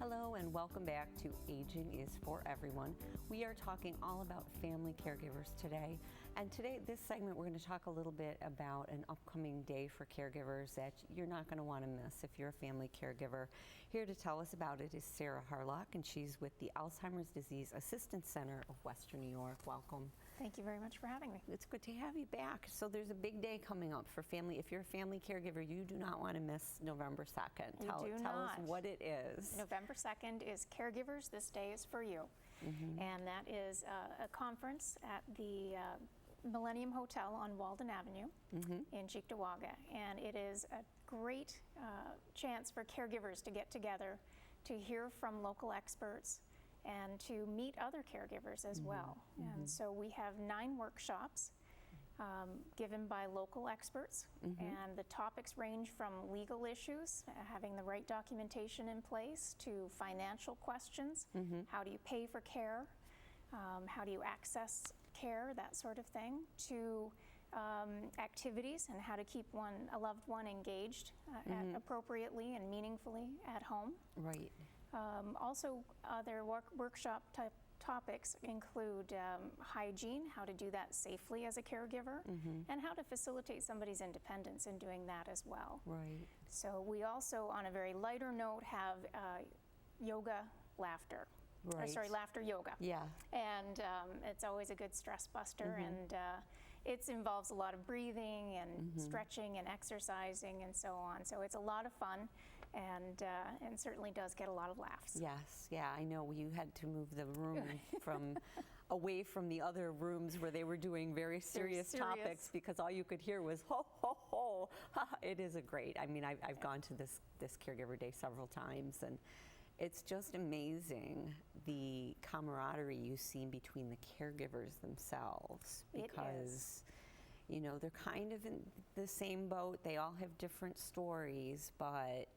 Hello and welcome back to Aging is for Everyone. We are talking all about family caregivers today. And today, this segment, we're going to talk a little bit about an upcoming day for caregivers that you're not going to want to miss if you're a family caregiver. Here to tell us about it is Sarah Harlock, and she's with the Alzheimer's Disease Assistance Center of Western New York. Welcome. Thank you very much for having me. It's good to have you back. So there's a big day coming up for family. If you're a family caregiver, you do not want to miss November 2nd. Tell us what it is. November 2nd is Caregivers This Day is for You. And that is a conference at the Millennium Hotel on Walden Avenue in Cheektowaga. And it is a great chance for caregivers to get together, to hear from local experts, and to meet other caregivers as well. And so we have 9 workshops given by local experts, and the topics range from legal issues, having the right documentation in place, to financial questions, how do you pay for care, how do you access care, that sort of thing, to activities and how to keep a loved one engaged appropriately and meaningfully at home. Right. Also, other workshop type topics include hygiene, how to do that safely as a caregiver, and how to facilitate somebody's independence in doing that as well. Right. So we also, on a very lighter note, have yoga laughter. Right. Sorry, laughter yoga. Yeah. And it's always a good stress buster, and it involves a lot of breathing and stretching and exercising and so on. So it's a lot of fun, and certainly does get a lot of laughs. Yes, yeah, I know you had to move the room from away from the other rooms where they were doing very serious topics, because all you could hear was ho ho ho. It is a great. I mean, I've gone to this caregiver day several times, and it's just amazing the camaraderie you see between the caregivers themselves, because you know, they're kind of in the same boat. They all have different stories, but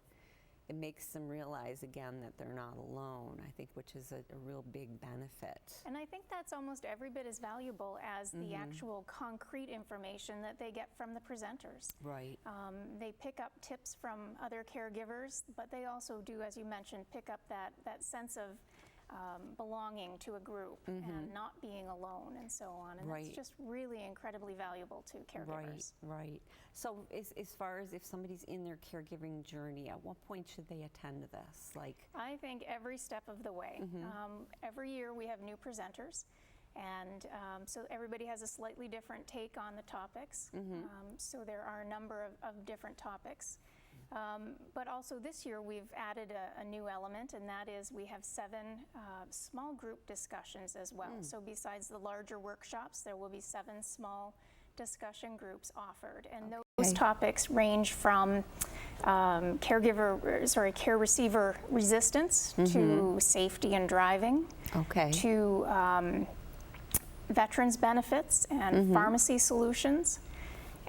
it makes them realize again that they're not alone, I think, which is a real big benefit. And I think that's almost every bit as valuable as the actual concrete information that they get from the presenters. Right. They pick up tips from other caregivers, but they also do, as you mentioned, pick up that sense of belonging to a group and not being alone and so on. And that's just really incredibly valuable to caregivers. Right. So as far as if somebody's in their caregiving journey, at what point should they attend this? I think every step of the way. Every year we have new presenters, and so everybody has a slightly different take on the topics. So there are a number of different topics. But also this year we've added a new element, and that is we have 7 small group discussions as well. So besides the larger workshops, there will be 7 small discussion groups offered. And those topics range from care receiver resistance to safety and driving, to veterans benefits and pharmacy solutions.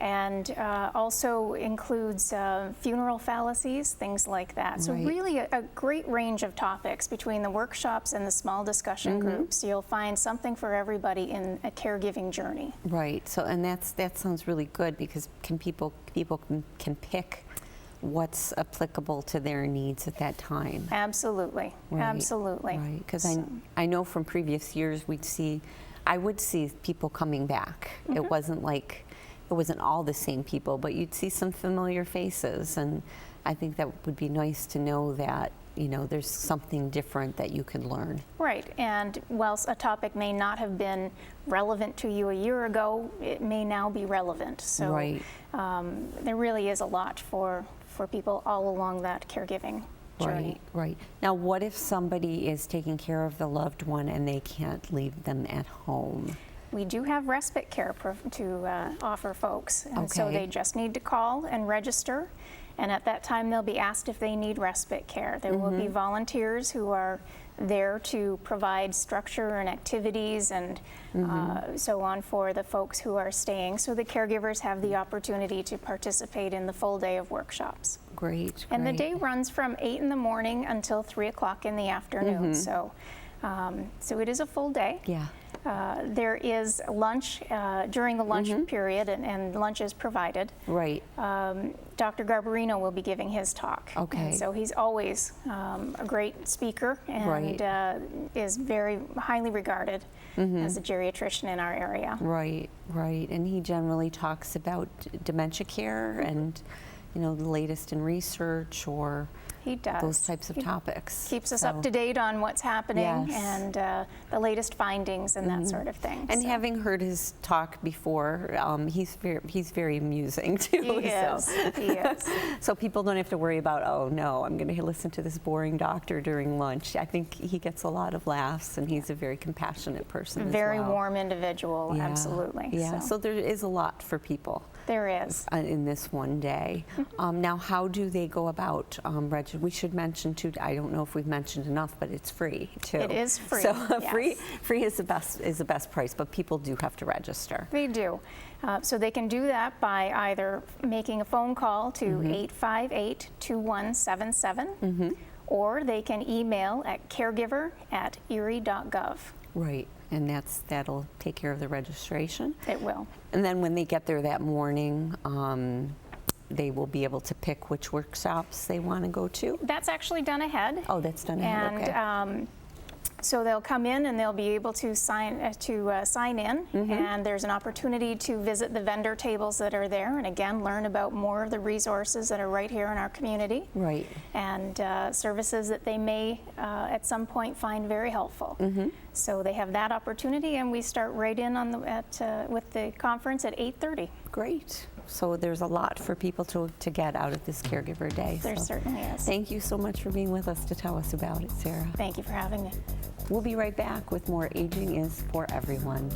And also includes funeral fallacies, things like that. So really a great range of topics between the workshops and the small discussion groups. You'll find something for everybody in a caregiving journey. Right. So, and that sounds really good, because people can pick what's applicable to their needs at that time. Absolutely. Absolutely. Right. Because I know from previous years I would see people coming back. It wasn't all the same people, but you'd see some familiar faces, and I think that would be nice to know that, you know, there's something different that you can learn. Right, and whilst a topic may not have been relevant to you a year ago, it may now be relevant. So there really is a lot for people all along that caregiving journey. Right. Now, what if somebody is taking care of the loved one and they can't leave them at home? We do have respite care to offer folks, and so they just need to call and register, and at that time they'll be asked if they need respite care. There will be volunteers who are there to provide structure and activities and so on for the folks who are staying, so the caregivers have the opportunity to participate in the full day of workshops. Great. And the day runs from 8 in the morning until 3 o'clock in the afternoon, so it is a full day. Yeah. There is lunch during the lunch period, and lunch is provided. Right. Dr. Garbarino will be giving his talk. Okay. And so he's always a great speaker and is very highly regarded as a geriatrician in our area. Right, right. And he generally talks about dementia care and, you know, the latest in research or He does. those types of topics. Keeps us up to date on what's happening Yes. and the latest findings and that sort of thing. And So having heard his talk before, he's very amusing too. he is. He is. So people don't have to worry about, oh no, I'm going to listen to this boring doctor during lunch. I think he gets a lot of laughs, and he's a very compassionate person as Very well. warm individual, Yeah. absolutely. Yeah, so there is a lot for people There is. in this one day. Now, how do they go about registering? We should mention too, I don't know if we've mentioned enough, but it's free too. It is free, So yes. free is the best price, but people do have to register. They do. So they can do that by either making a phone call to 858-2177, or they can email at caregiver@erie.gov. Right, and that'll take care of the registration. It will. And then when they get there that morning, they will be able to pick which workshops they want to go to. That's actually done ahead. Oh, that's done ahead, And okay. so they'll come in and they'll be able to sign in, and there's an opportunity to visit the vendor tables that are there, and again learn about more of the resources that are right here in our community, Right. and services that they may at some point find very helpful. So they have that opportunity, and we start right in on with the conference at 8:30. Great. So there's a lot for people to get out of this Caregiver Day. There So certainly is. thank you so much for being with us to tell us about it, Sarah. Thank you for having me. We'll be right back with more Aging is for Everyone.